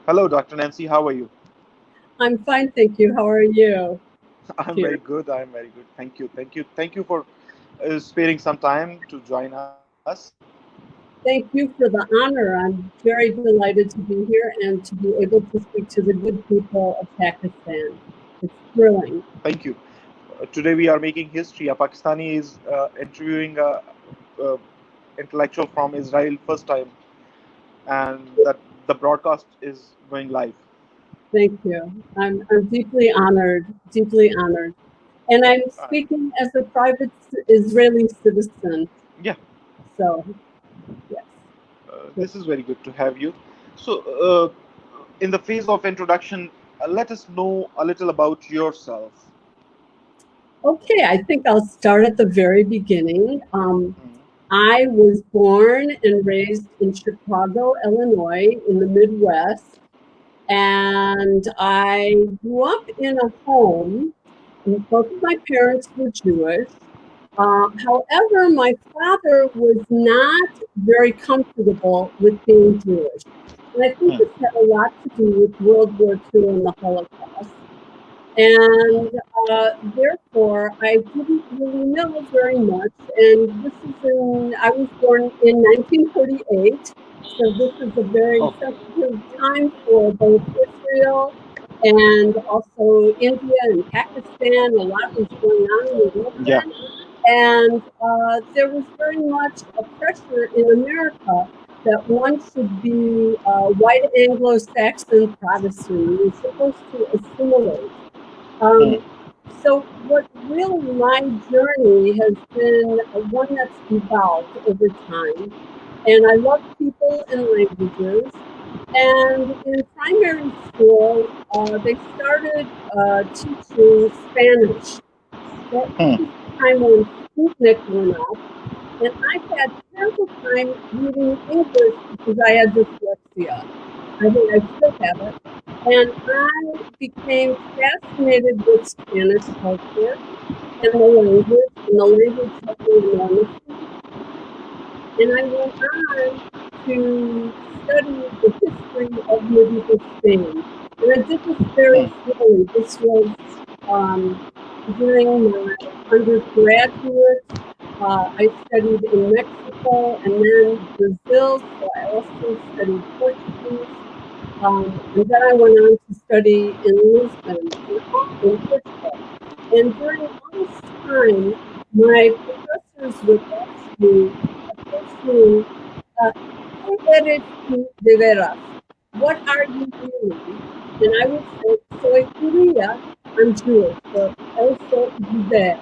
Hello, Dr. Nancy. How are you? I'm fine, thank you. How are you? I'm very Here. good. I'm very good. Thank you. Thank you. Thank you for sparing some time to join us. Thank you for the honor. I'm very delighted to be here and to be able to speak to the good people of Pakistan. It's thrilling. Thank you. Today we are making history. A Pakistani is interviewing a intellectual from Israel first time, and that the broadcast is going live. Thank you. I'm deeply honored, deeply honored. And I'm speaking as a private Israeli citizen. Yeah, So, yes. this is very good to have you. So, in the phase of introduction, let us know a little about yourself. Okay, I think I'll start at the very beginning. Mm. I was born and raised in Chicago, Illinois, in the Midwest. And I grew up in a home, and both of my parents were Jewish. However, my father was not very comfortable with being Jewish. And I think Mm. this had a lot to do with World War II and the Holocaust. And therefore, I didn't really know very much. And I was born in 1948. So this is a very Oh, sensitive time for both Israel and also India and Pakistan. A lot was going on in the world yeah. then. And there was very much a pressure in America that one should be white Anglo-Saxon Protestant. You're supposed to assimilate. Mm. Um, so what really my journey has been one that's evolved over time. And I love people and languages. And in primary school, they started teaching Spanish. That Mm. was the time when Sputnik went up. And I had terrible time reading English because I had dyslexia. I think I still have it. And I became fascinated with Spanish culture and the language helped me enormously. And I went on to study the history of medieval Spain. And I did this very Mm. slowly. This was um, during my undergraduate. I studied in Mexico and then Brazil, so I also studied Portuguese. And then I went on to study in Lisbon, in Portugal. And during all this time, my professors would ask me a question, ¿Qué eres tú de veras? What are you really? And I would say, soy judía, I'm Jewish, or eu sou judeu,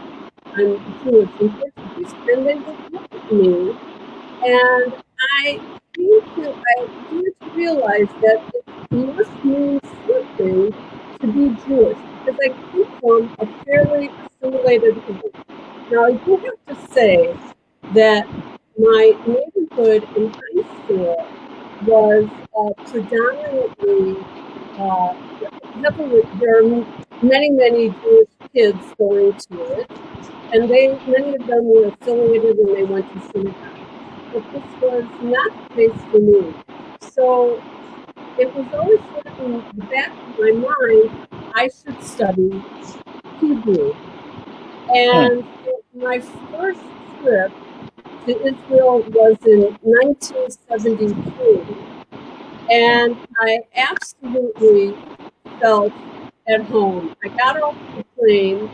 I'm Jewish in Portuguese. And they would look at me, and I came to realize that it must mean something to be Jewish, because I come from a fairly assimilated home. Now, I do have to say that my neighborhood in high school was predominantly uh, there are many, many Jewish kids going to it, and many of them were affiliated and they went to synagogue. But this was not the case for me. So it was always sort of in the back of my mind, I should study Hebrew. Mm. And my first trip to Israel was in 1972. Mm. And I absolutely felt at home. I got off the plane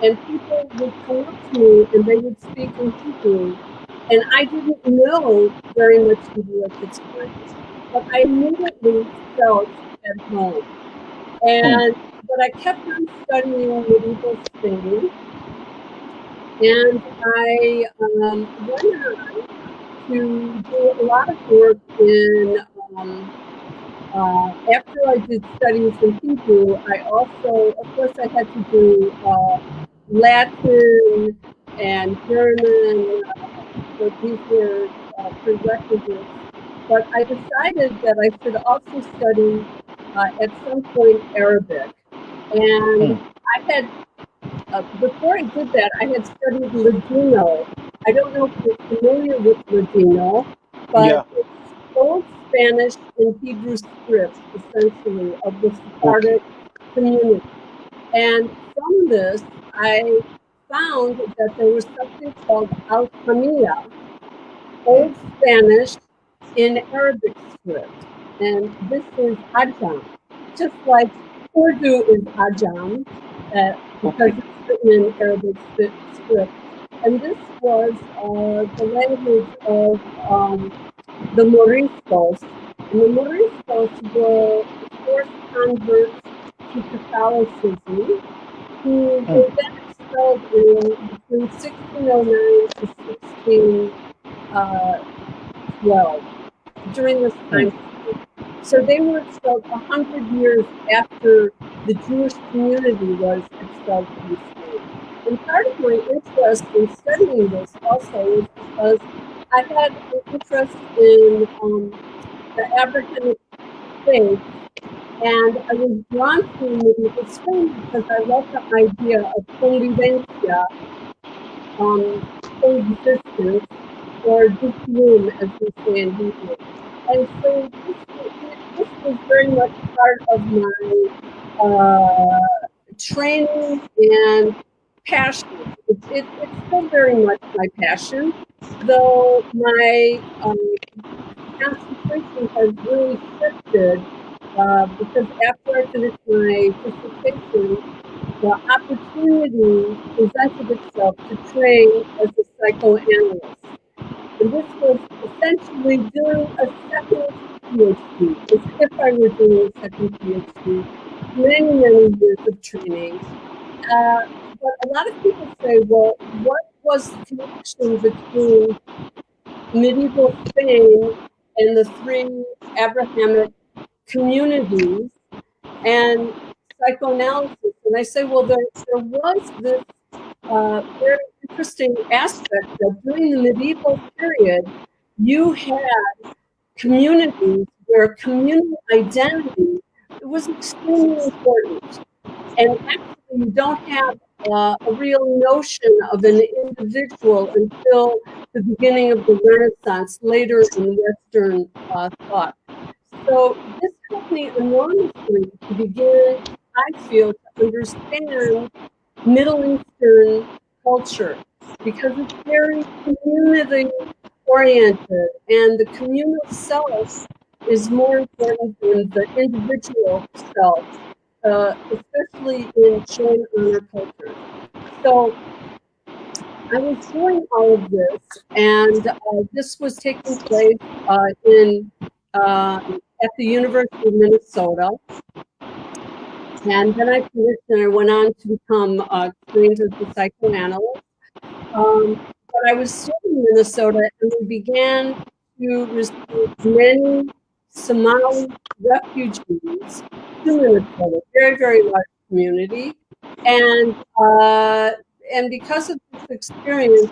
and people would come up to me and they would speak in Hebrew. And I didn't know very much Hebrew at the time, but I immediately felt at home. Mm. But I kept on studying medieval Spain, and I went on to do a lot of work in. After I did studies in Hebrew, I also, of course, I had to do Latin and German. So these were prerequisites. But I decided that I should also study at some point Arabic. And Mm. I had, before I did that, I had studied Ladino. I don't know if you're familiar with Ladino, but Yeah. it's Old Spanish and Hebrew script, essentially, of the Sephardic community. And from this, I found that there was something called alchemia, Old Spanish in Arabic script. And this is Ajam, just like Urdu is Ajam, because it's written in Arabic script. And this was the language of the Moriscos. And the Moriscos were forced converts to Catholicism, who were then expelled in between 1609 to 1612, during this time. So they were expelled 100 years after the Jewish community was expelled from Spain. And part of my interest in studying this also is because I had an interest in the Abrahamic faith, and I was drawn to medieval Spain because I love the idea of convivencia, coexistence, or Jhelum, as we say in Hebrew. And so this was very much part of my training and passion. It's still very much my passion, though my concentration has really shifted because after I finished my dissertation, the opportunity presented itself to train as a psychoanalyst. And this was essentially doing a second PhD, as if I were doing a second PhD, many, many years of training. But a lot of people say, well, what was the connection between medieval Spain and the three Abrahamic communities and psychoanalysis? And I say, well, there was this very interesting aspect that during the medieval period, you had communities where communal identity was extremely important. And actually, you don't have a real notion of an individual until the beginning of the Renaissance, later in Western thought. So this helped me enormously to begin, I feel, to understand Middle Eastern culture, because it's very community oriented, and the communal self is more important than the individual self, especially in Shan honor culture. So I was doing all of this, and this was taking place at the University of Minnesota. And then I finished and I went on to become trained as a psychoanalyst. But I was still in Minnesota, and we began to receive many Somali refugees to Minnesota, very, very large community. And because of this experience,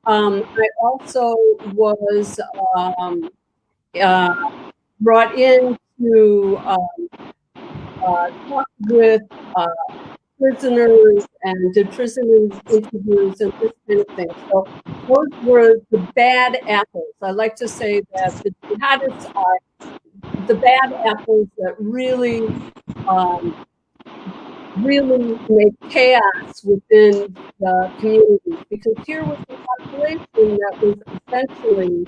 I also was brought in to talk with prisoners and did prisoners interviews and this kind of thing. So those were the bad apples. I like to say that the jihadists are the bad apples that really really make chaos within the community, because here was a population that was essentially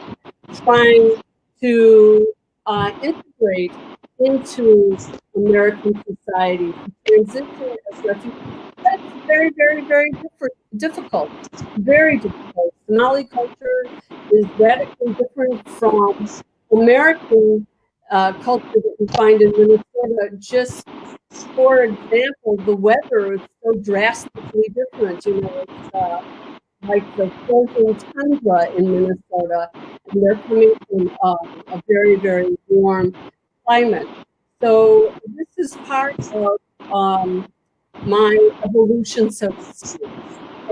trying to integrate into American society, to transition as refugees. That's very, very, very difficult. Very difficult. Somali culture is radically different from American culture that we find in Minnesota. Just for example, the weather is so drastically different. You know, it's like the frozen tundra in Minnesota, and they're coming from a very, very warm climate. So this is part of my evolution, so to speak.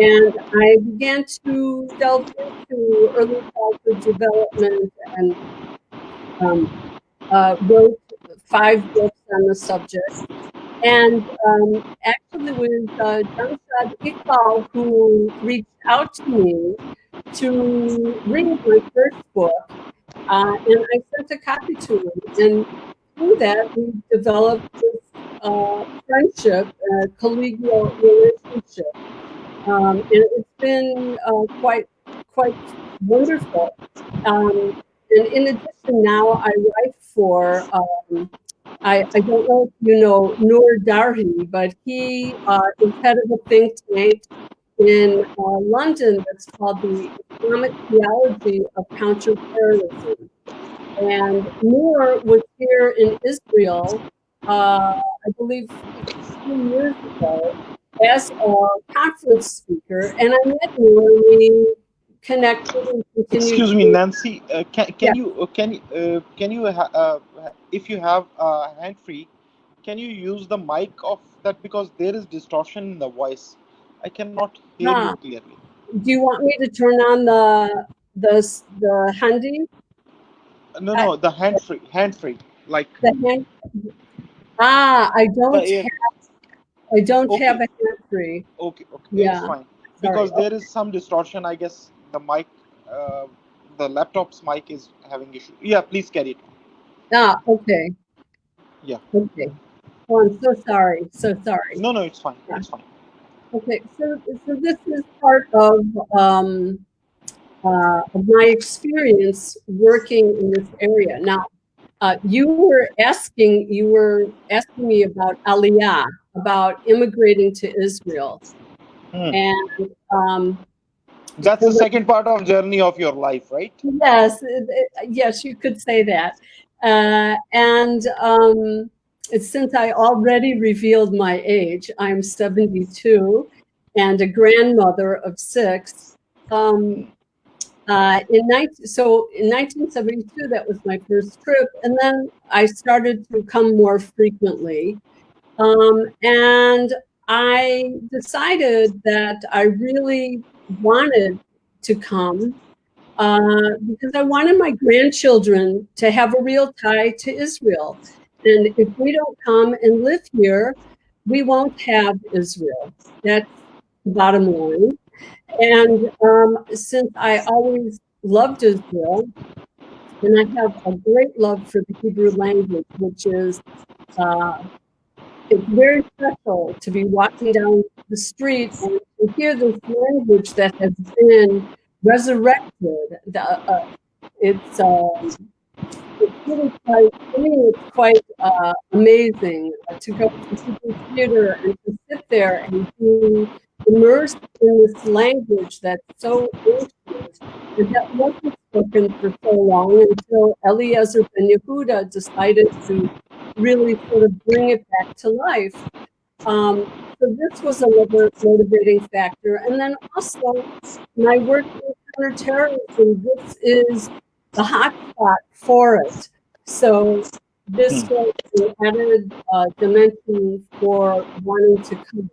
And I began to delve into early childhood development and wrote 5 books on the subject. And actually it was Jamshad Iqbal who reached out to me to read my first book. And I sent a copy to him. And through that, we developed this friendship, collegial relationship. And it's been quite wonderful. And in addition, now I write for, I don't know if you know Noor Darhi, but he is head of a think tank in London that's called the Islamic Theology of Counter-Terrorism. And Noor was here in Israel, I believe 2 years ago, as a conference speaker, and I met Noor. We connected and continued. Excuse me, Nancy. Can you if you have hand free, can you use the mic of that, because there is distortion in the voice. I cannot hear you clearly. Do you want me to turn on the handy? No, the hand free, like the hand. I don't have a hand free. Okay, yeah, it's fine. Because there is some distortion, I guess. The mic, the laptop's mic is having issue. Yeah, please carry it. Okay. Yeah. Okay. Oh, I'm so sorry. No, it's fine. Yeah. It's fine. Okay, so this is part of my experience working in this area. Now, you were asking me about Aliyah, about immigrating to Israel, and that's the second part of journey of your life, right? Yes, you could say that. And since I already revealed my age, I'm 72 and a grandmother of 6. In 1972, that was my first trip, and then I started to come more frequently. And I decided that I really wanted to come because I wanted my grandchildren to have a real tie to Israel. And if we don't come and live here, we won't have Israel. That's the bottom line. And since I always loved Israel, and I have a great love for the Hebrew language, which is it's very special to be walking down the street and to hear this language that has been resurrected. It's really quite amazing to go to the theater and to sit there and be immersed in this language that's so ancient and that wasn't spoken for so long until Eliezer ben Yehuda decided to really sort of bring it back to life. So this was another motivating factor. And then also, my work in counter-terrorism, this is the hotspot for it. So this was an added dimension for wanting to come.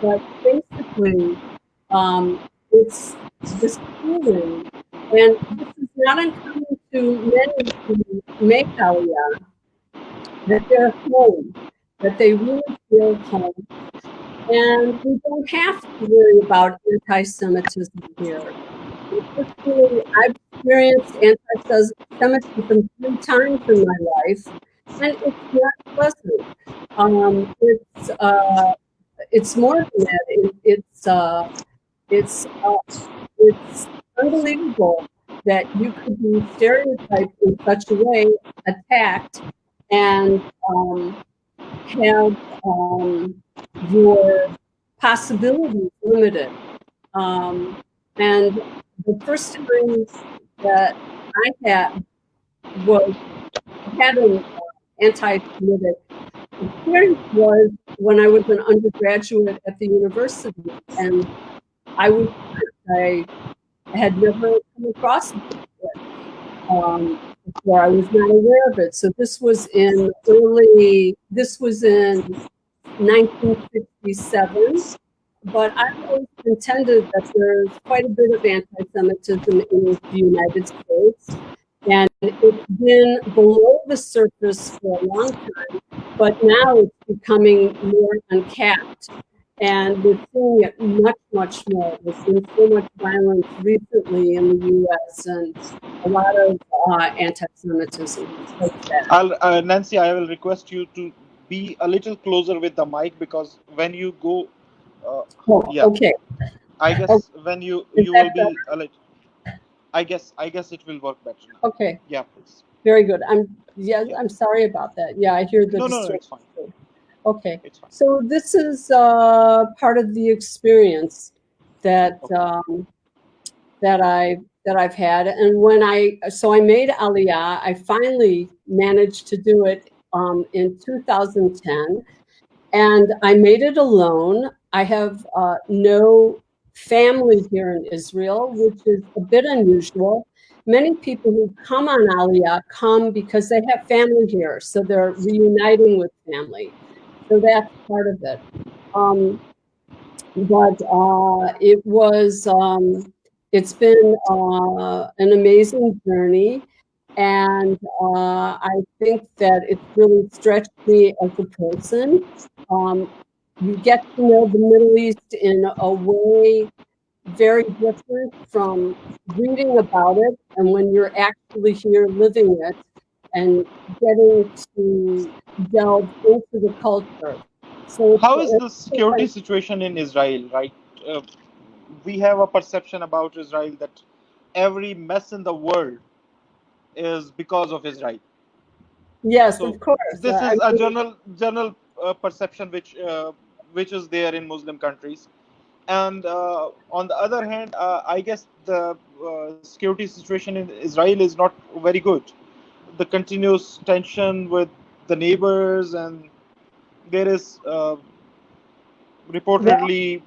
But basically, it's this feeling, and this is not uncommon to many who make Aliyah, that they're home, that they really feel home. And we don't have to worry about anti-Semitism here. I've experienced anti-Semitism 3 times in my life, and it's not pleasant. It's more than that. It's unbelievable that you could be stereotyped in such a way, attacked, and have your possibilities limited. And the first time that I had an anti-Semitic experience was when I was an undergraduate at the university, and I had never come across it before. I was not aware of it. So this was in 1967. But I've always contended that there's quite a bit of anti-Semitism in the United States, and it's been below the surface for a long time, but now it's becoming more uncapped. And we're seeing it much more. There's been so much violence recently in the U.S. and a lot of anti-Semitism. So Nancy, I will request you to be a little closer with the mic, because when you go, yeah, okay. I Okay. guess when you will be a little. I guess it will work better now. Okay. Yeah, please. Very good. I'm sorry about that. Yeah, I hear the No, it's fine. Okay. It's fine. So this is part of the experience that that I've had, and when I made Aliyah, I finally managed to do it in 2010, and I made it alone. I have no family here in Israel, which is a bit unusual. Many people who come on Aliyah come because they have family here, so they're reuniting with family. So that's part of it. But it was, it's been an amazing journey. And I think that it's really stretched me as a person. You get to know the Middle East in a way very different from reading about it, and when you're actually here living it and getting to delve into the culture. So how is the security situation in Israel, right? We have a perception about Israel that every mess in the world is because of Israel. Yes, So of course. this is a general perception which is there in Muslim countries. And on the other hand, I guess the security situation in Israel is not very good. The continuous tension with the neighbors, and there is reportedly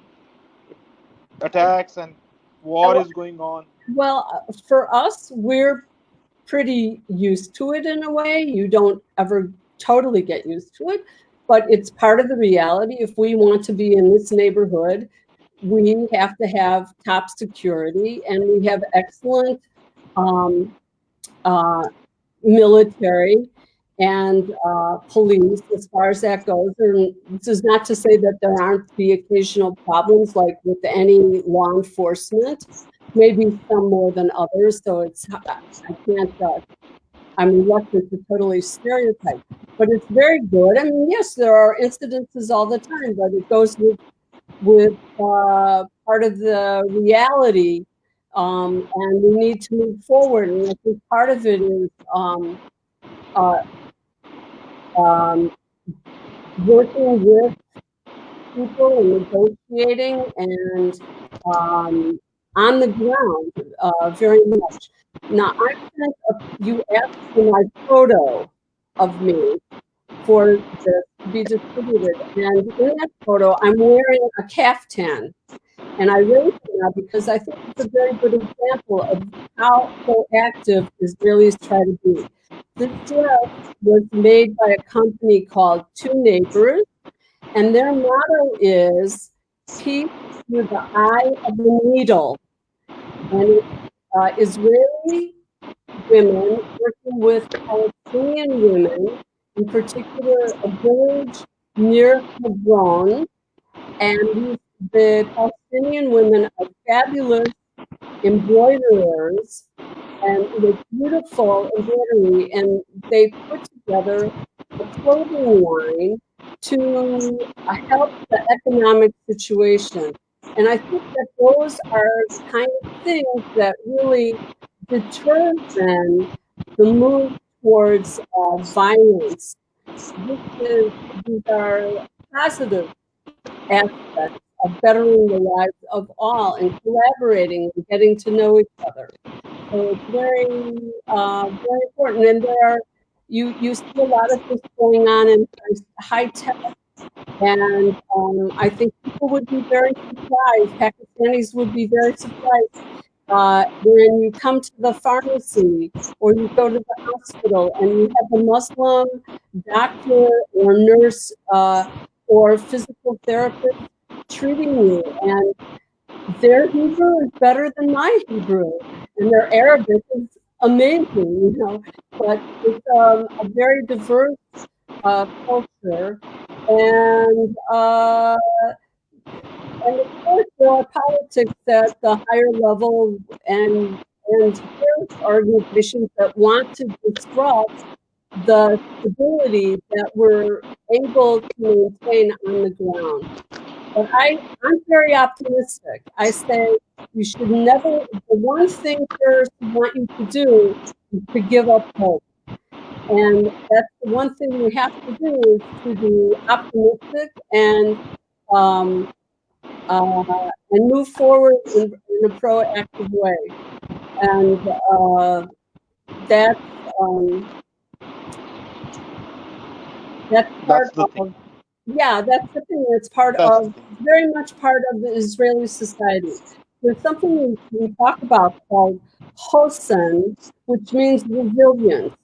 attacks and war is going on. Well, for us, we're pretty used to it in a way. You don't ever totally get used to it, but it's part of the reality. If we want to be in this neighborhood, we have to have top security, and we have excellent military and police as far as that goes. And this is not to say that there aren't the occasional problems like with any law enforcement, maybe some more than others. So I can't, I'm reluctant to totally stereotype, but it's very good. I mean, yes, there are incidences all the time, but it goes with part of the reality, and we need to move forward. And I think part of it is working with people and negotiating and on the ground very much. Now, you asked for my photo of me for this to be distributed, and in that photo, I'm wearing a caftan. And I raise it now because I think it's a very good example of how proactive Israelis try to be. This dress was made by a company called Two Neighbors, and their motto is peace through the eye of the needle. And it's Israeli women working with Palestinian women, in particular a village near Hebron, and the Palestinian women are fabulous embroiderers and with beautiful embroidery, and they put together a clothing line to help the economic situation. And I think that those are the kind of things that really deter then the move towards violence. These are positive aspects of bettering the lives of all and collaborating and getting to know each other. So it's very, very important. And you see a lot of this going on in high tech. And I think people would be very surprised, Pakistanis would be very surprised when you come to the pharmacy or you go to the hospital and you have a Muslim doctor or nurse or physical therapist treating you, and their Hebrew is better than my Hebrew, and their Arabic is amazing, but it's a very diverse culture, and And of course, there are politics at the higher level and terrorist organizations that want to disrupt the stability that we're able to maintain on the ground. But I'm very optimistic. I say you should never, the one thing terrorists want you to do is to give up hope. And that's the one thing we have to do, is to be optimistic and move forward in a proactive way. And that's part That's the of, thing. yeah, that's the thing. It's part That's the of, thing. very much part of the Israeli society. There's something we talk about called Hosen, which means resilience.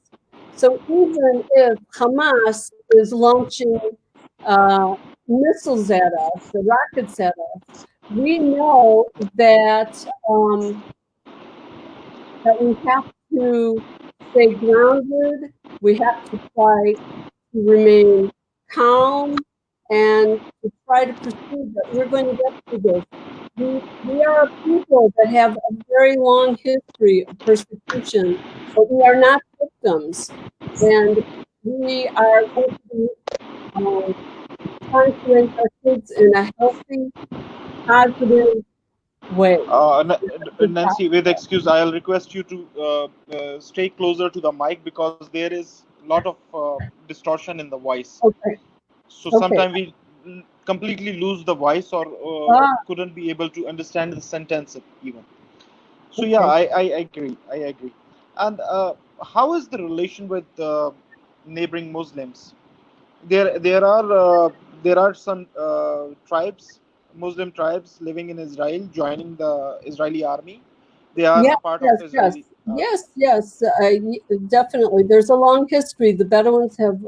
So even if Hamas is launching missiles at us, the rockets at us, we know that that we have to stay grounded. We have to try to remain calm and to try to perceive that we're going to get through this. We are a people that have a very long history of persecution, but we are not victims. And we are going to be trying to raise our kids in a healthy, positive way. Nancy, with excuse, I'll request you to stay closer to the mic because there is a lot of distortion in the voice. Okay. So Okay. sometimes we completely lose the voice or couldn't be able to understand the sentence even. So yeah, I agree. I agree. And how is the relation with neighboring Muslims? There are some tribes, Muslim tribes living in Israel, joining the Israeli army. They are Yes, a part yes, of yes, Israeli. yes, definitely. There's a long history. The Bedouins have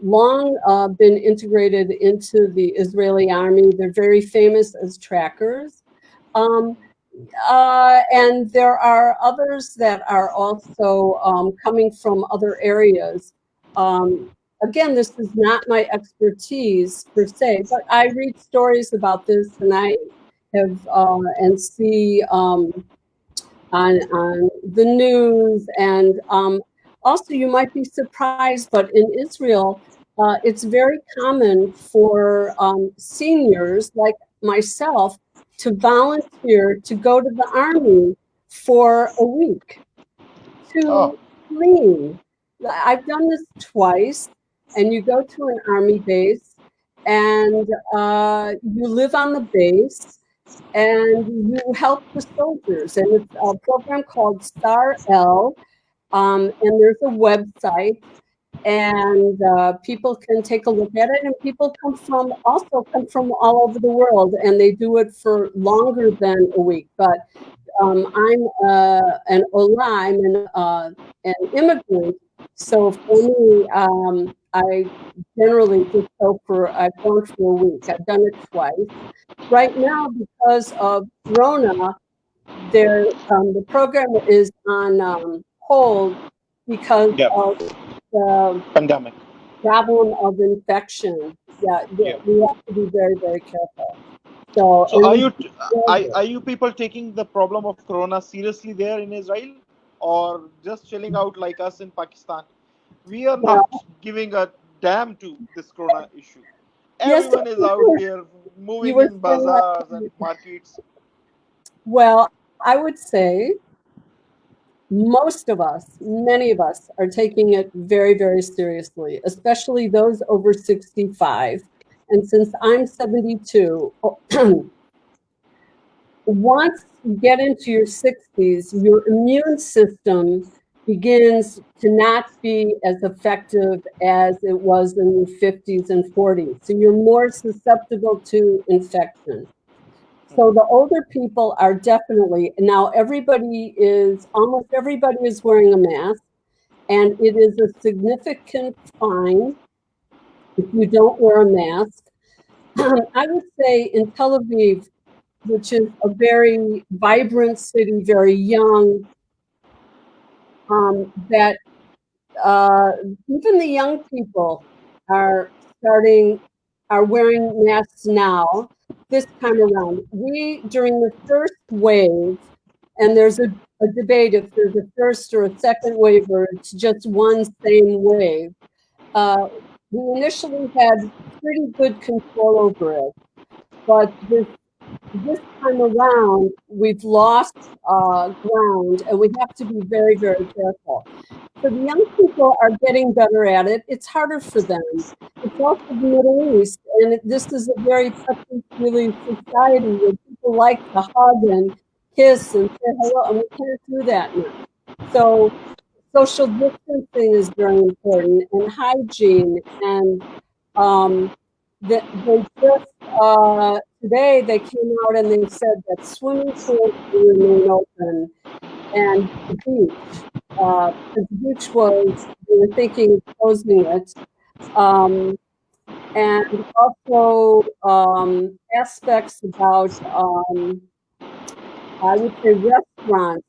long been integrated into the Israeli army. They're very famous as trackers. And there are others that are also coming from other areas. Again, this is not my expertise per se, but I read stories about this, and I have and see on the news, and also you might be surprised, but in Israel, it's very common for seniors like myself to volunteer to go to the army for a week to clean. I've done this twice, and you go to an army base, and you live on the base, and you help the soldiers. And it's a program called Star L, and there's a website, and people can take a look at it. And people also come from all over the world, and they do it for longer than a week. But I'm an Ola, I'm an immigrant. So for me, I generally just I've gone for a week. I've done it twice. Right now, because of Corona, the program is on hold because of the pandemic problem of infection. Yeah, we have to be very, very careful. So are you people taking the problem of Corona seriously there in Israel, or just chilling out like us in Pakistan? We are not giving a damn to this Corona issue. Everyone is out there moving in bazaars and markets. Well, I would say most of us, many of us, are taking it very, very seriously, especially those over 65. And since I'm 72, once you get into your 60s, your immune system begins to not be as effective as it was in the 50s and 40s. So you're more susceptible to infection. So the older people are definitely, now almost everybody is wearing a mask, and it is a significant fine if you don't wear a mask. I would say in Tel Aviv, which is a very vibrant city, very young, that even the young people are wearing masks now. this time around. We, during the first wave, and there's a debate if there's a first or a second wave or it's just one same wave. We initially had pretty good control over it, but this time around, we've lost ground, and we have to be very, very careful. So the young people are getting better at it. It's harder for them. It's also the Middle East, and this is a very touchy-feely society where people like to hug and kiss and say hello, and we can't do that now. So social distancing is very important, and hygiene, and they just today they came out and they said that swimming pools will remain open, and the beach, because the beach they were thinking of closing it, and also aspects about I would say restaurants.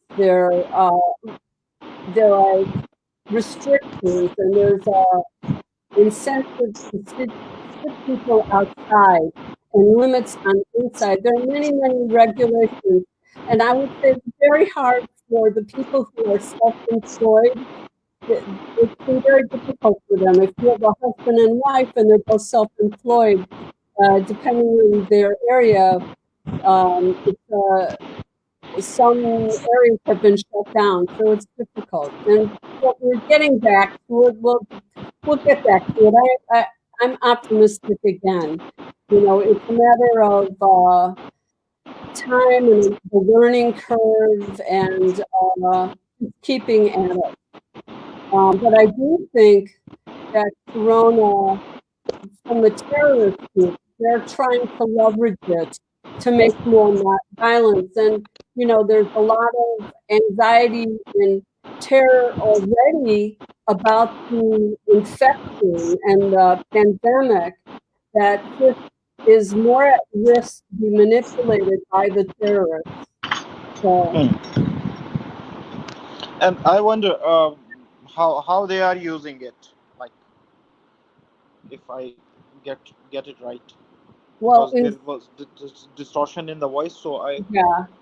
There are restrictions, and there's incentives to sit people outside and limits on inside. There are many, many regulations, and I would say it's very hard for the people who are self-employed. It's been very difficult for them. If you have a husband and wife and they're both self-employed, depending on their area, some areas have been shut down, so it's difficult. And what we're getting back to it, we'll get back to it. I'm optimistic again. You know, it's a matter of time and the learning curve and keeping at it. But I do think that Corona, from the terrorist group, they're trying to leverage it to make more violence. And, you know, there's a lot of anxiety and terror already about the infection and the pandemic, that this is more at risk to be manipulated by the terrorists. So. And I wonder how they are using it. Like, if I get it right. Well, because there was distortion in the voice, so I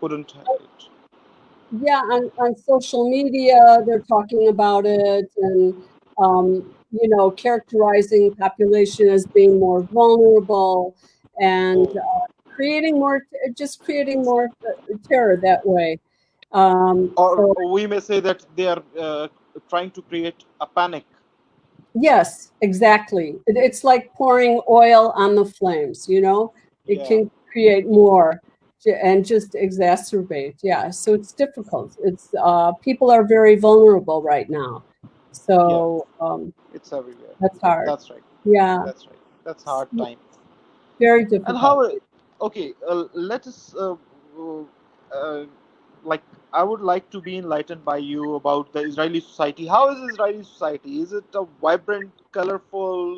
couldn't have it. Yeah, on social media, they're talking about it, and you know, characterizing population as being more vulnerable, and creating more terror that way. Or we may say that they are trying to create a panic. Yes, exactly. It's like pouring oil on the flames, you know? It can create more and just exacerbate. Yeah, so it's difficult. It's people are very vulnerable right now. So it's everywhere. That's hard. That's right. Yeah. That's right. That's hard time. Very difficult. And how, okay, let us, like, I would like to be enlightened by you about the Israeli society. How is Israeli society? Is it a vibrant, colorful,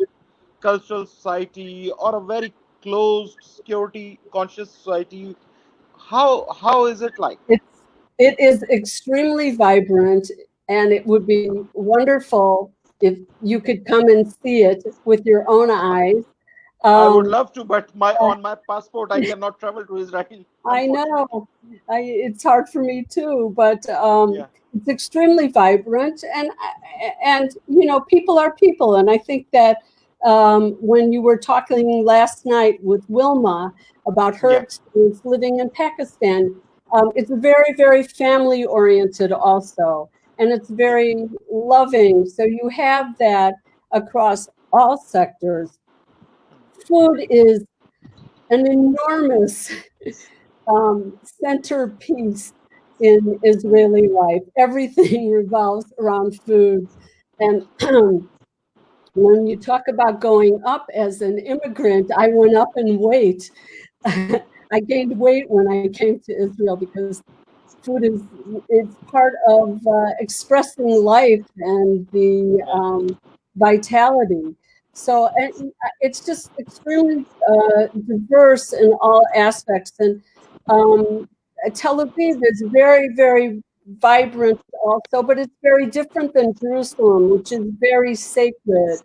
cultural society, or a very closed, security conscious society? How is it like? It is extremely vibrant, and it would be wonderful if you could come and see it with your own eyes. I would love to, but on my passport, I cannot travel to Israel. I know. It's hard for me too, but it's extremely vibrant, and you know, people are people, and I think that when you were talking last night with Wilma about her experience living in Pakistan, it's very, very family oriented also, and it's very loving. So you have that across all sectors. Food is an enormous centerpiece in Israeli life. Everything revolves around food. And when you talk about going up as an immigrant, I went up in weight. I gained weight when I came to Israel because food is part of expressing life and the vitality. So it's just extremely diverse in all aspects. And Tel Aviv is very, very vibrant also, but it's very different than Jerusalem, which is very sacred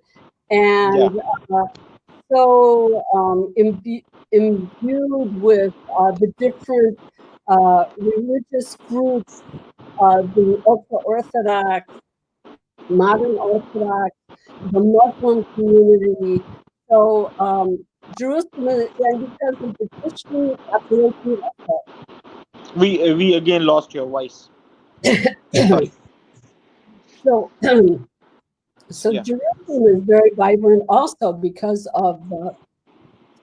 and so imbued with the different religious groups, the ultra-Orthodox, modern Orthodox, the Muslim community. So Jerusalem, and because of the Christian population, We again lost your voice. Sorry. so Yeah. Jerusalem is very vibrant also because of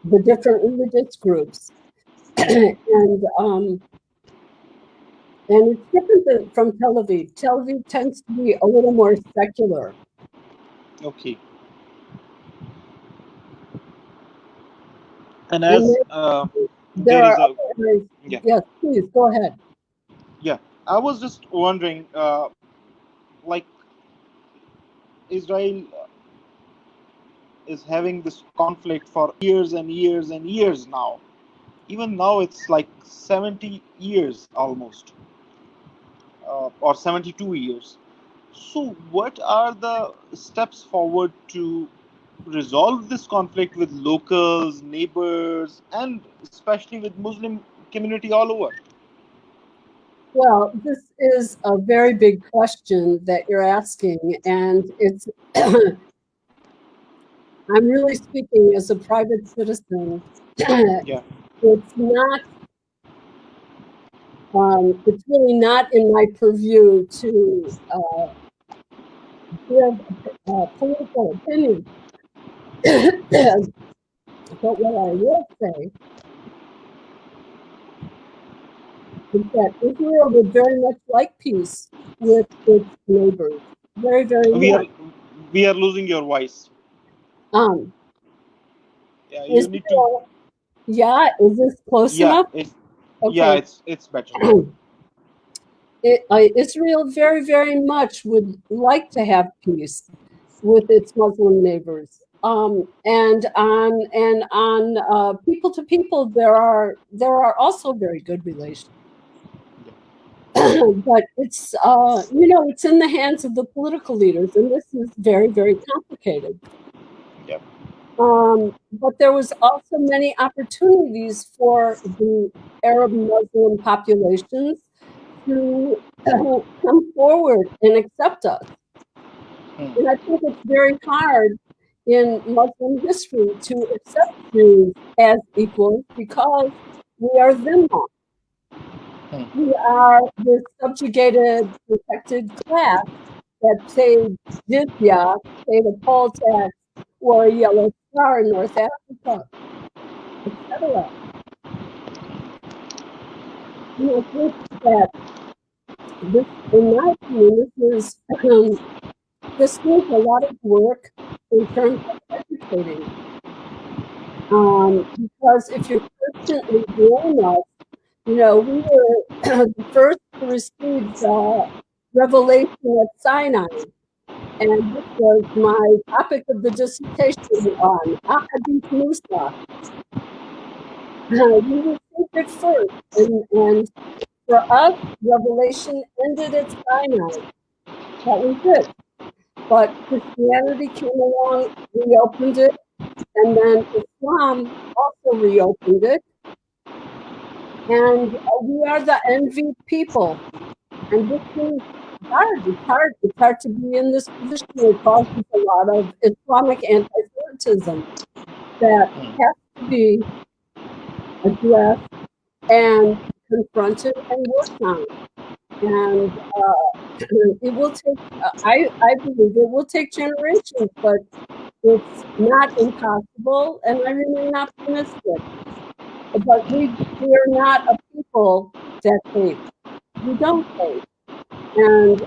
the different religious groups, and it's different from Tel Aviv. Tel Aviv tends to be a little more secular. Okay. And as there is a yes, please go ahead. Yeah, I was just wondering, like Israel is having this conflict for years and years and years now. Even now, it's like 70 years almost, or 72 years. So, what are the steps forward to resolve this conflict with locals, neighbors, and especially with Muslim community all over? Well, this is a very big question that you're asking, and it's I'm really speaking as a private citizen. Yeah. It's not. It's really not in my purview to give political opinion. But what I will say is that Israel would very much like peace with its neighbors. Very, very much. We are losing your voice. Yeah, you Israel, need to. Yeah, is this close enough? Okay. Yeah, it's better. Israel very, very much would like to have peace with its Muslim neighbors. And on people to people, there are also very good relations. But it's it's in the hands of the political leaders, and this is very, very complicated. Yep. But there was also many opportunities for the Arab Muslim populations to come forward and accept us. And I think it's very hard in Muslim history to accept Jews as equals because we are Zimma. We are the subjugated, protected class that paid jizya, paid a poll tax, wore a yellow star in North Africa, etc. And I think that this, in my opinion, this needs a lot of work in terms of educating. Because if you're constantly doing us, we were the first to receive revelation at Sinai. And this was my topic of the dissertation on Ahadith Musa. We received it first, and for us, revelation ended at Sinai. That was it. But Christianity came along, reopened it, and then Islam also reopened it. And we are the envied people. And this is hard. It's hard to be in this position. It causes a lot of Islamic anti-Semitism that has to be addressed and confronted and worked on. And it will take, I believe it will take generations, but it's not impossible, and I remain optimistic. But we are not a people that hate. We don't hate. And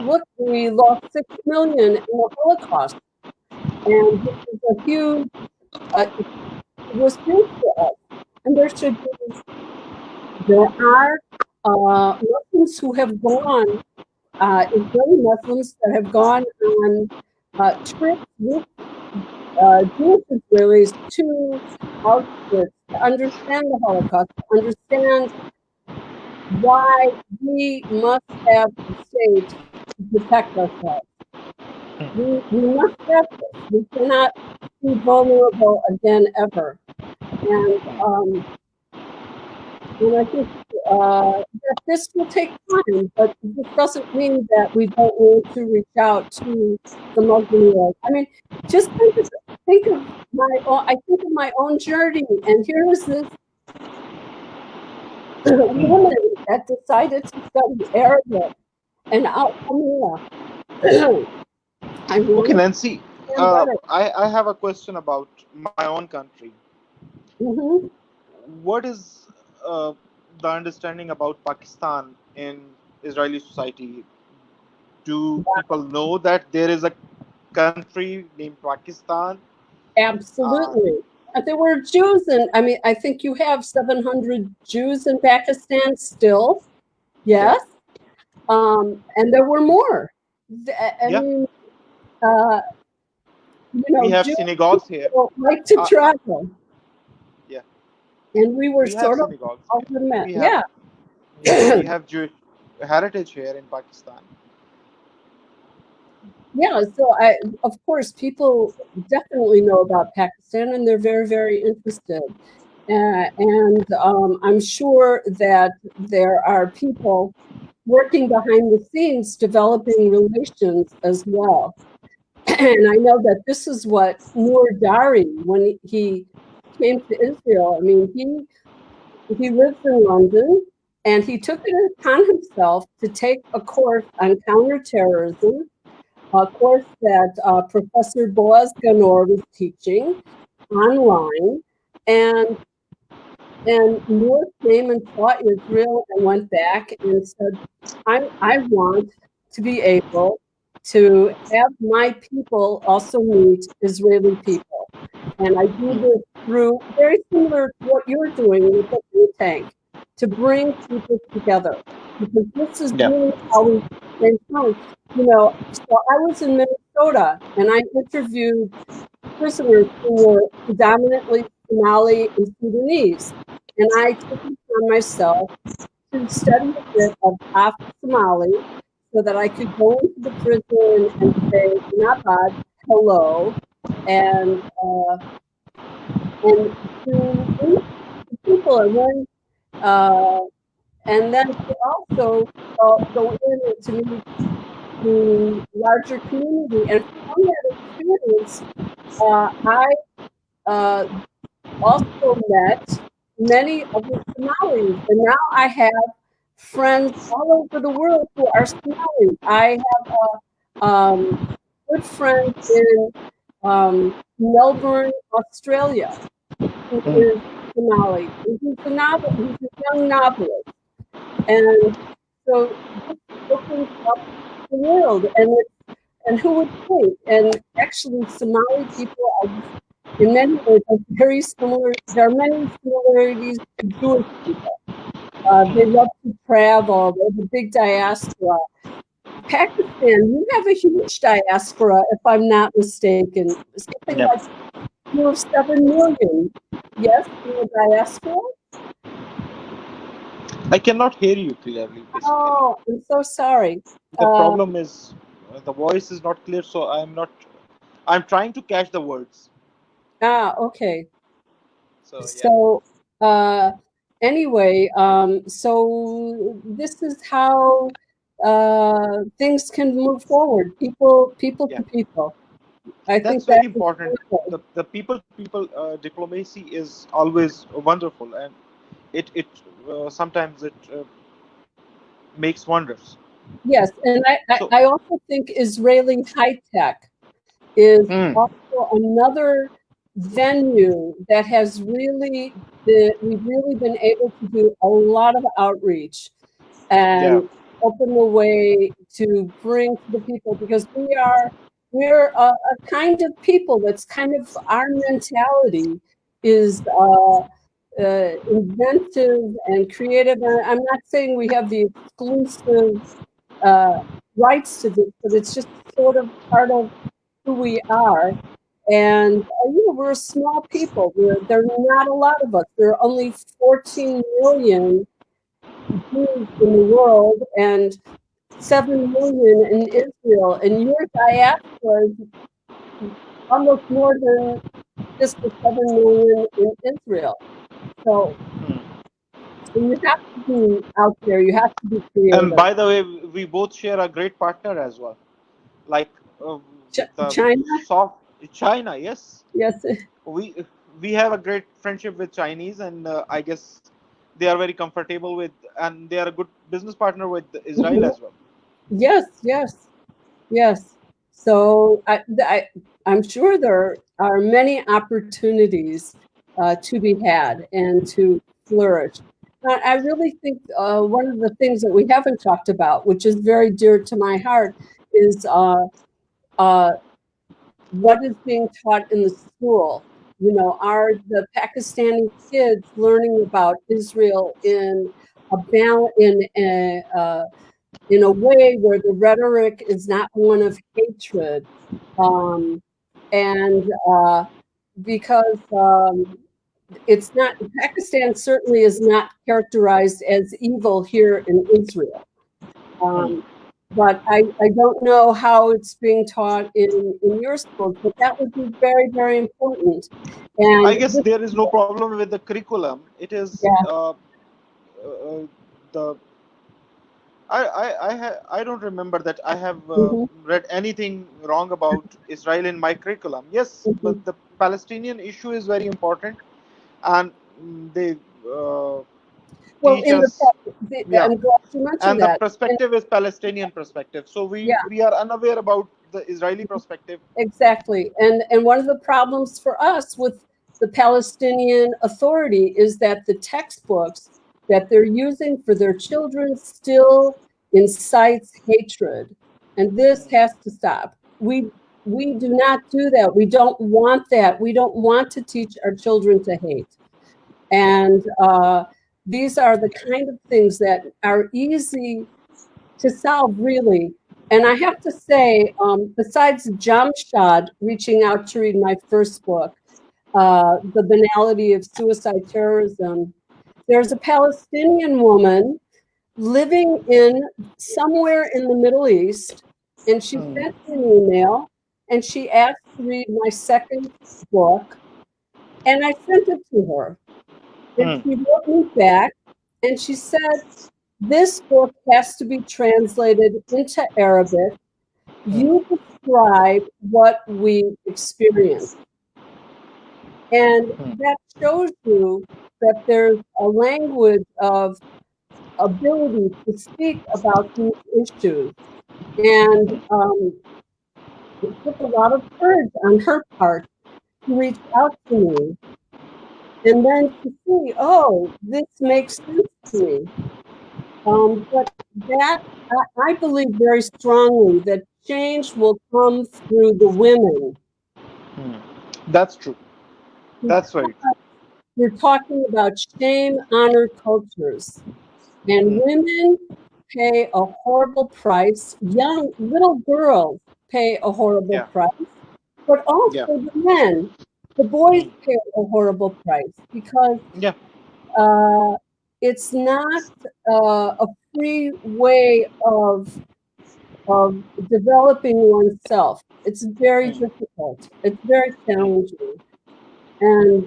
look, we lost 6 million in the Holocaust. And this is a huge, it was huge for us. And there are Muslims who have gone, Israeli Muslims that have gone on trips with Jewish Israelis to Auschwitz to understand the Holocaust, to understand why we must have the state to protect ourselves. We must have this. We cannot be vulnerable again ever. And I think that this will take time, but this doesn't mean that we don't want to reach out to the Muslim world. I mean, just think of my own journey, and here is this woman that decided to study Arabic and Al-Amira. Okay, Nancy, I have a question about my own country. Mm-hmm. What is the understanding about Pakistan in Israeli society? Do people know that there is a country named Pakistan? Absolutely. There were Jews, and I mean, I think you have 700 Jews in Pakistan still. Yes. Yeah. And there were more. I mean, we have Jews synagogues here. Like to travel. Yeah. And we were sort of all the men. Yeah. We have Jewish heritage here in Pakistan. Yeah, so of course, people definitely know about Pakistan, and they're very, very interested. And I'm sure that there are people working behind the scenes developing relations as well. And I know that this is what Noor Dari, when he came to Israel, I mean, he lives in London, and he took it upon himself to take a course on counter-terrorism, a course that Professor Boaz Ganor was teaching online, and Noor came and taught Israel and went back and said, I want to be able to have my people also meet Israeli people. And I do this through, very similar to what you're doing with the think tank, to bring people together. Because this is really how we stay strong. So I was in Minnesota, and I interviewed prisoners who were predominantly Somali and Sudanese. And I took it upon myself to study a bit of half Somali so that I could go into the prison and say, Nabad, hello, and to people, and then to also go in and to meet the larger community. And from that experience, I also met many of the Somalis, and now I have friends all over the world who are Somalis. I have good friends in Melbourne, Australia, who is Somali. He's a young novelist. And so this opens up the world, and who would think? And actually, Somali people are, in many ways, are very similar. There are many similarities to Jewish people. They love to travel. They have a big diaspora. Pakistan, you have a huge diaspora, if I'm not mistaken. Something like you have 7 million. Yes, in the diaspora? I cannot hear you clearly. Basically. Oh, I'm so sorry. The problem is the voice is not clear, so I'm trying to catch the words. Okay. So anyway, so this is how things can move forward, people to people. I think that's very important. The people diplomacy is always wonderful, and it sometimes it makes wonders. Yes, and I also think Israeli high tech is also another venue that has we've really been able to do a lot of outreach and open the way to bring to the people, because we're a kind of people that's kind of, our mentality is inventive and creative. And I'm not saying we have the exclusive rights to this, but it's just sort of part of who we are. And we're a small people. There are not a lot of us. There are only 14 million Jews in the world and 7 million in Israel. And your diaspora is almost more than just the 7 million in Israel. So you have to be out there. You have to be creative. And by the way, we both share a great partner as well, like the China? China. Yes, Yes. we have a great friendship with Chinese, and I guess they are very comfortable with, and they are a good business partner with Israel as well. Yes, yes, yes. So I'm sure there are many opportunities to be had and to flourish. I really think one of the things that we haven't talked about, which is very dear to my heart, is what is being taught in the school. You know, are the Pakistani kids learning about Israel in a way where the rhetoric is not one of hatred, and because it's not, Pakistan certainly is not characterized as evil here in Israel. But I don't know how it's being taught in your schools, but that would be very, very important. And I guess there is no problem with the curriculum. It is the I don't remember that I have read anything wrong about Israel in my curriculum. Yes, but the Palestinian issue is very important, and they teach us. I'm glad you mentioned and that. The perspective is Palestinian perspective. So we are unaware about the Israeli perspective. Exactly, and one of the problems for us with the Palestinian Authority is that the textbooks that they're using for their children still incites hatred, and this has to stop. We do not do that. We don't want that. We don't want to teach our children to hate, and these are the kind of things that are easy to solve, really. And I have to say, besides Jamshad reaching out to read my first book, The Banality of Suicide Terrorism, there's a Palestinian woman living in somewhere in the Middle East, and she sent me an email, and she asked to read my second book, and I sent it to her. And she wrote me back, and she said, this book has to be translated into Arabic. You describe what we experience. And that shows you that there's a language of ability to speak about these issues. And it took a lot of courage on her part to reach out to me. And then to see, oh, this makes sense to me. But that, I believe very strongly that change will come through the women. That's true. That's right. We're talking about shame, honor cultures. And women pay a horrible price. Young little girls pay a horrible price. But also the men, the boys pay a horrible price because it's not a free way of developing oneself. It's very difficult. It's very challenging. And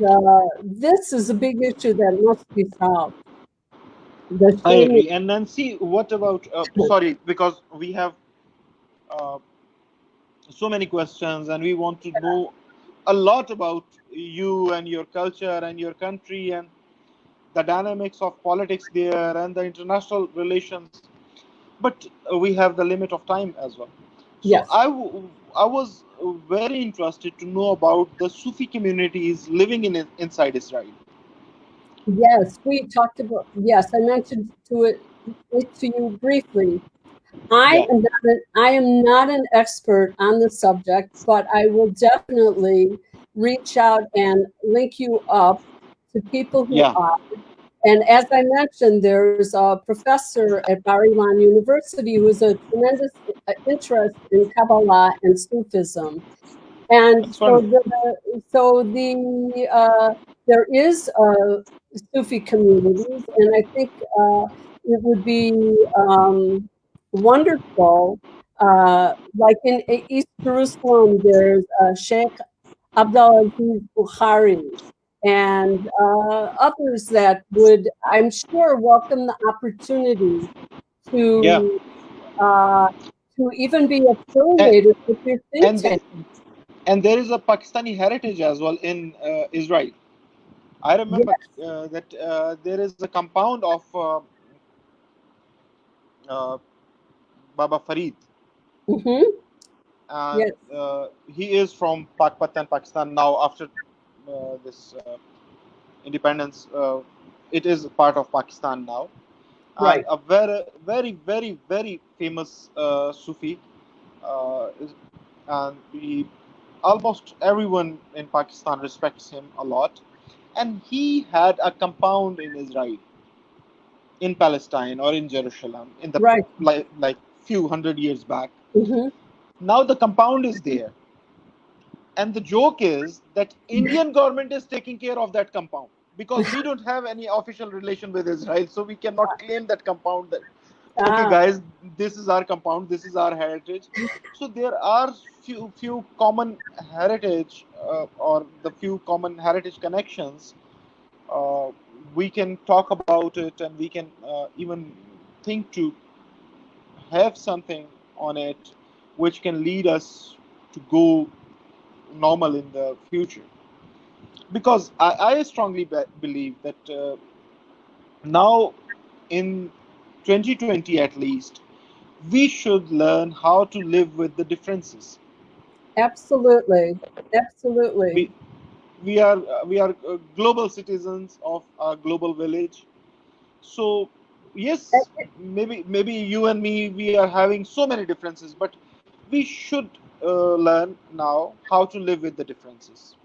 this is a big issue that must be solved. I agree. And Nancy, what about, sorry, because we have so many questions and we want to know a lot about you and your culture and your country and the dynamics of politics there and the international relations. But we have the limit of time as well. So I was very interested to know about the Sufi communities living inside Israel. Yes, we talked about, I mentioned it to you briefly. I am not an expert on the subject, but I will definitely reach out and link you up to people who are. And as I mentioned, there's a professor at Bar-Ilan University who has a tremendous interest in Kabbalah and Sufism. And there is Sufi communities, and I think it would be wonderful. Like in East Jerusalem, there's Sheikh Abdulaziz Bukhari, and others that would, I'm sure, welcome the opportunity Yeah, to even be and affiliated with your think and, tank. and there is a Pakistani heritage as well in Israel. I Yes. remember that there is a compound of uh, Baba Farid, Mm-hmm. and Yes. he is from Pakistan, Pakistan now after this independence. It is part of Pakistan now, and Right. a very, very, very, very famous Sufi, is, and almost everyone in Pakistan respects him a lot. And he had a compound in Israel, in Palestine, or in Jerusalem, in the Right. like few hundred years back. Mm-hmm. Now the compound is there, and the joke is that Indian government is taking care of that compound because we don't have any official relation with Israel, so we cannot claim that compound. That okay, Ah, guys, this is our compound, this is our heritage. So there are few common heritage or the few common heritage connections. Uh, we can talk about it, and we can even think to have something on it which can lead us to go normal in the future. Because I strongly believe that now in 2020 at least, we should learn how to live with the differences. absolutely. Absolutely. We we are global citizens of a global village. So yes, maybe you and me, we are having so many differences, but we should learn now how to live with the differences.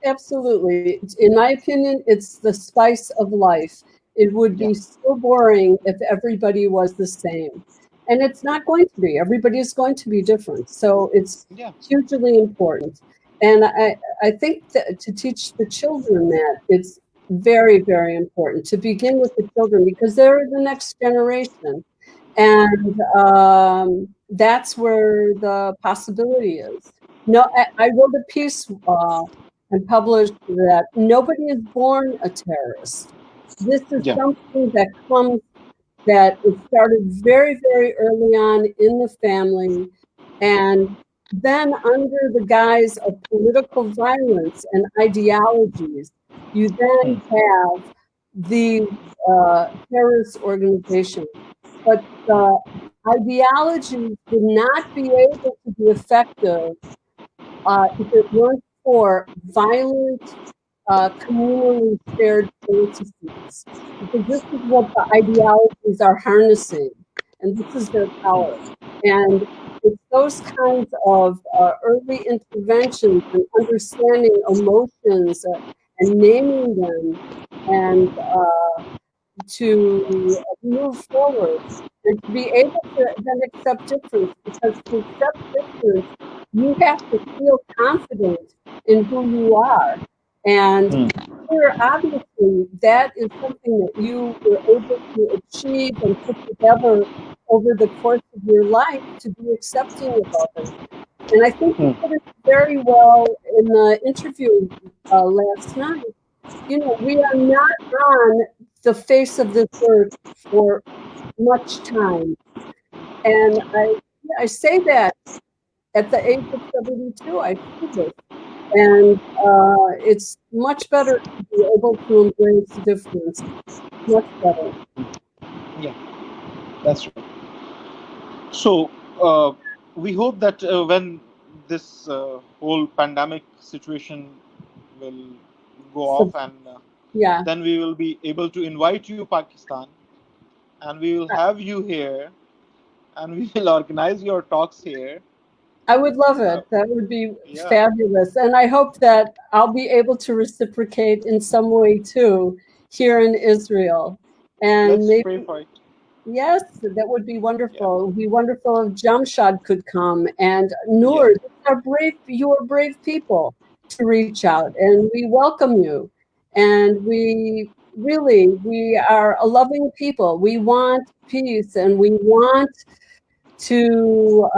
Absolutely. In my opinion, it's the spice of life. It would Yeah, be so boring if everybody was the same. And it's not going to be. Everybody is going to be different. So it's yeah, hugely important. And I think that to teach the children that it's very, very important to begin with the children because they're the next generation. And that's where the possibility is. No, I wrote a piece and published that nobody is born a terrorist. This is yeah. something that comes, that it started very, very early on in the family, and then under the guise of political violence and ideologies, you Hmm. then have these terrorist organizations. But the ideologies would not be able to be effective if it weren't for violent, communally shared fantasies. Because this is what the ideologies are harnessing, and this is their power. And it's those kinds of early interventions and understanding emotions and naming them, and to move forward and to be able to then accept difference, because to accept difference, you have to feel confident in who you are. And Hmm. here, obviously, that is something that you were able to achieve and put together over the course of your life to be accepting of others. And I think you Hmm. put it very well in the interview last night. You know, we are not on the face of this earth for much time. And I say that at the age of 72, I see this. And it's much better to be able to embrace difference. Much better. Yeah, that's right. So we hope that when this whole pandemic situation will go So, off, and yeah, then we will be able to invite you, Pakistan, and we will have you here, and we will organize your talks here. I would love Uh, it. That would be yeah, fabulous. And I hope that I'll be able to reciprocate in some way too here in Israel. And let's pray maybe, for it. yes, that would be Yeah, wonderful. It would be wonderful if Jamshad could come, and yeah, Noor. You are brave people to reach out, and we welcome you. And we are a loving people. We want peace, and we want to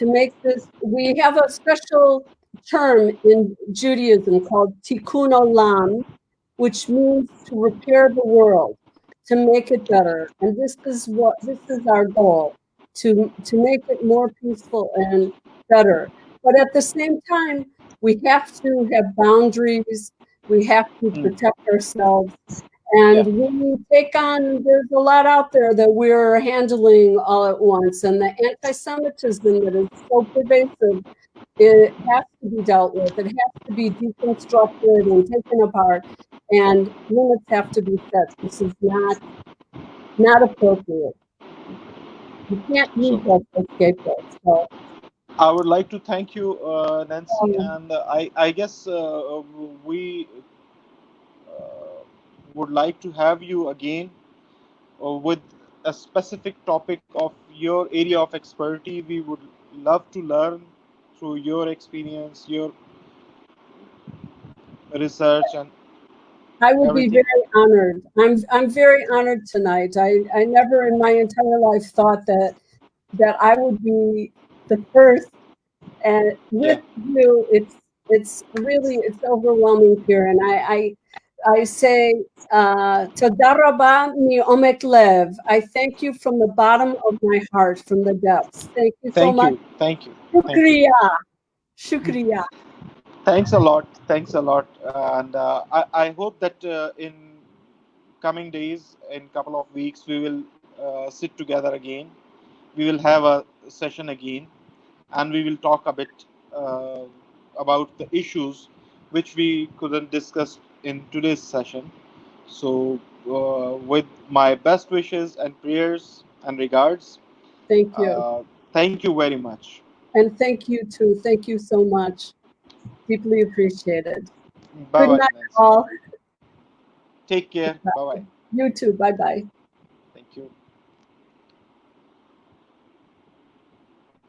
make this. We have a special term in Judaism called tikkun olam, which means to repair the world, to make it better. And this is our goal, to make it more peaceful and better. But at the same time, we have to have boundaries. We have to protect ourselves. And when we take on, there's a lot out there that we're handling all at once. And the anti-Semitism that is so pervasive, it has to be dealt with. It has to be deconstructed and taken apart. And limits have to be set. This is not appropriate. You can't use that as scapegoats. So I would like to thank you, Nancy, and I guess we would like to have you again with a specific topic of your area of expertise. We would love to learn through your experience, your research, and I would everything. be very honored. I'm very honored tonight. I never in my entire life thought that I would be the first, and with you, it's really, it's overwhelming here. And I say, Toda raba mi'omek lev. I thank you from the bottom of my heart, from the depths. Thank you so much. Thank you. Shukriya. Shukriya. Thanks a lot. And I hope that in coming days, in couple of weeks, we will sit together again. We will have a session again, and we will talk a bit about the issues which we couldn't discuss in today's session. So, with my best wishes and prayers and regards, thank you. Thank you very much. And thank you too. Thank you so much. Deeply appreciated. Bye-bye, Good night, Nancy. all. Take care. Bye-bye. You too. Bye-bye. Thank you.